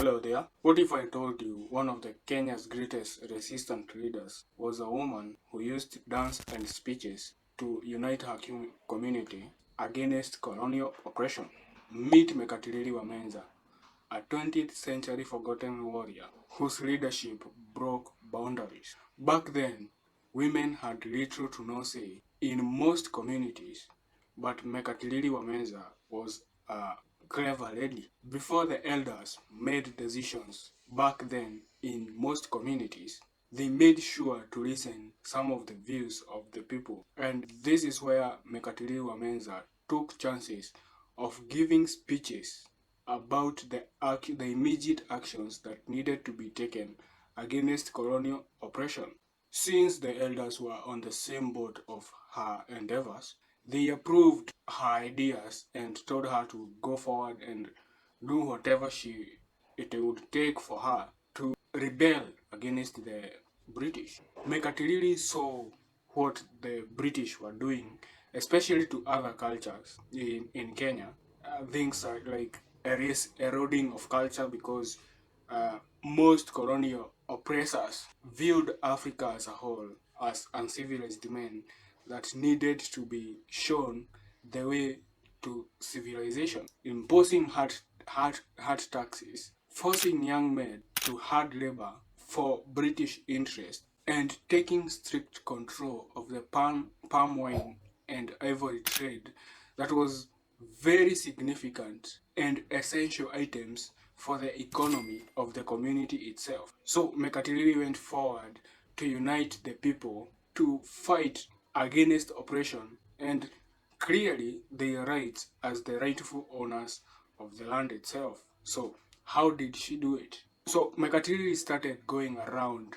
Hello there. What if I told you one of the Kenya's greatest resistant leaders was a woman who used dance and speeches to unite her community against colonial oppression? Meet Mekatilili Wamenza, a 20th century forgotten warrior whose leadership broke boundaries. Back then, women had little to no say in most communities, but Mekatilili Wamenza was a clever lady. Before the elders made decisions back then in most communities, they made sure to listen some of the views of the people. And this is where Mekatilili Wamenza took chances of giving speeches about the immediate actions that needed to be taken against colonial oppression. Since the elders were on the same boat of her endeavors, they approved her ideas and told her to go forward and do whatever it would take for her to rebel against the British. Mekatilili saw what the British were doing, especially to other cultures in Kenya. Things are like eroding of culture because most colonial oppressors viewed Africa as a whole as uncivilized men that needed to be shown the way to civilization, imposing hard taxes, forcing young men to hard labor for British interests, and taking strict control of the palm wine and ivory trade that was very significant and essential items for the economy of the community itself. So Mekatilili went forward to unite the people to fight against oppression and clearly their rights as the rightful owners of the land itself. So how did she do it? So Mekatilili started going around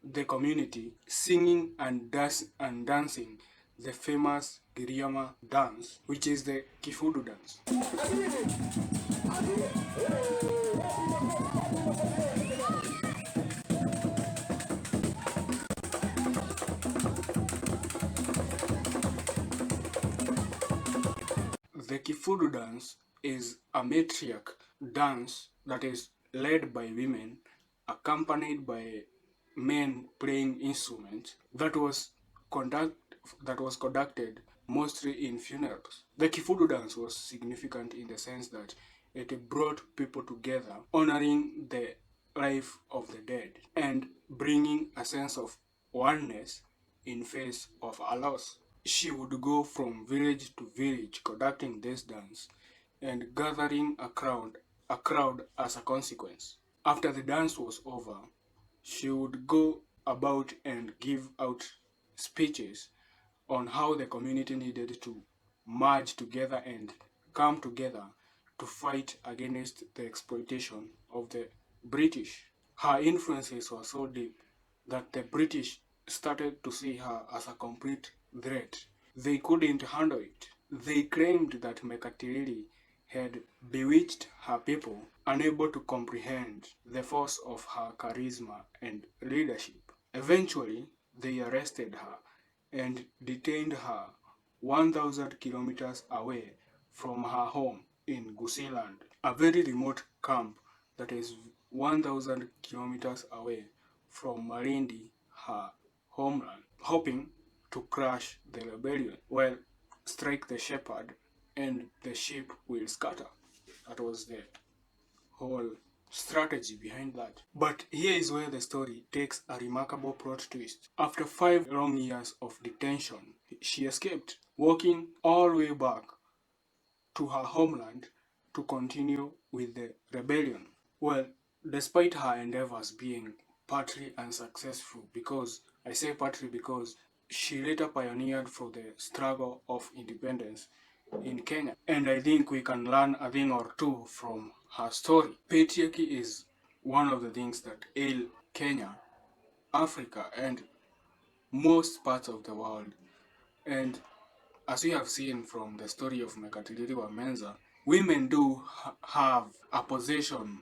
the community singing and dancing the famous Giriama dance, which is the Kifudu dance. The Kifudu dance is a matriarch dance that is led by women, accompanied by men playing instruments conduct that was conducted mostly in funerals. The Kifudu dance was significant in the sense that it brought people together, honoring the life of the dead and bringing a sense of oneness in face of a loss. She would go from village to village conducting this dance and gathering a crowd as a consequence. After the dance was over, she would go about and give out speeches on how the community needed to merge together and come together to fight against the exploitation of the British. Her influences were so deep that the British started to see her as a complete threat. They couldn't handle it. They claimed that Mekatilili had bewitched her people, unable to comprehend the force of her charisma and leadership. Eventually, they arrested her and detained her 1,000 kilometers away from her home in Gusiland, a very remote camp that is 1,000 kilometers away from Malindi, her homeland, hoping to crush the rebellion. Well, strike the shepherd and the sheep will scatter. That was the whole strategy behind that. But here is where the story takes a remarkable plot twist. After 5 long years of detention, she escaped, walking all the way back to her homeland to continue with the rebellion. Well, despite her endeavors being partly unsuccessful, because I say partly because she later pioneered for the struggle of independence in Kenya. And I think we can learn a thing or two from her story. Patriarchy is one of the things that ail Kenya, Africa, and most parts of the world. And as we have seen from the story of Mekatilili Wamenza, women do have a possession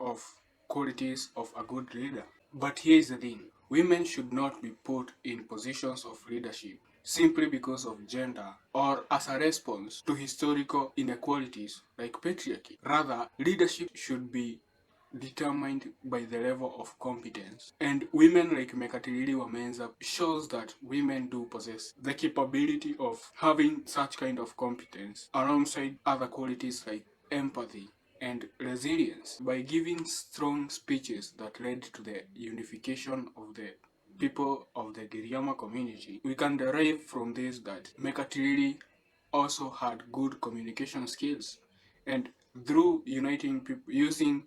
of qualities of a good leader. But here's the thing, women should not be put in positions of leadership simply because of gender or as a response to historical inequalities like patriarchy. Rather, leadership should be determined by the level of competence. And women like Mekatilili Wamenza shows that women do possess the capability of having such kind of competence alongside other qualities like empathy and resilience. By giving strong speeches that led to the unification of the people of the Giriama community, we can derive from this that Mekatilili also had good communication skills, and through uniting people using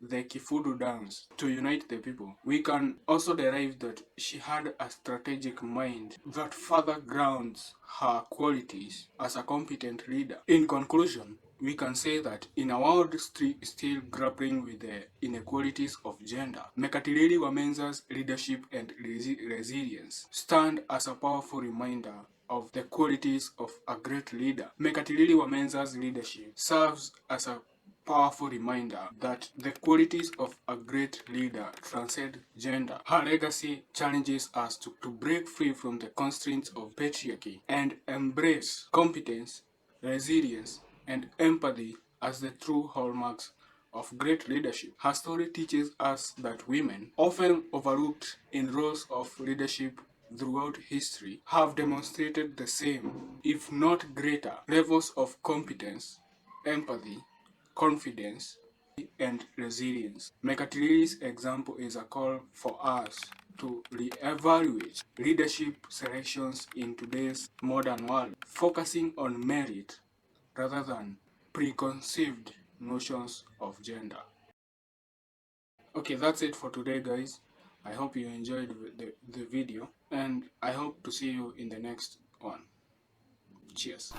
the Kifudu dance to unite the people, we can also derive that she had a strategic mind that further grounds her qualities as a competent leader. In conclusion, we can say that in a world still grappling with the inequalities of gender, Mekatilili Wamenza's leadership and resilience stand as a powerful reminder of the qualities of a great leader. Mekatilili Wamenza's leadership serves as a powerful reminder that the qualities of a great leader transcend gender. Her legacy challenges us to break free from the constraints of patriarchy and embrace competence, resilience, and empathy as the true hallmarks of great leadership. Her story teaches us that women, often overlooked in roles of leadership throughout history, have demonstrated the same, if not greater, levels of competence, empathy, confidence, and resilience. Mekatilili's example is a call for us to reevaluate leadership selections in today's modern world, focusing on merit rather than preconceived notions of gender. Okay, that's it for today, guys. I hope you enjoyed the video, and I hope to see you in the next one. Cheers.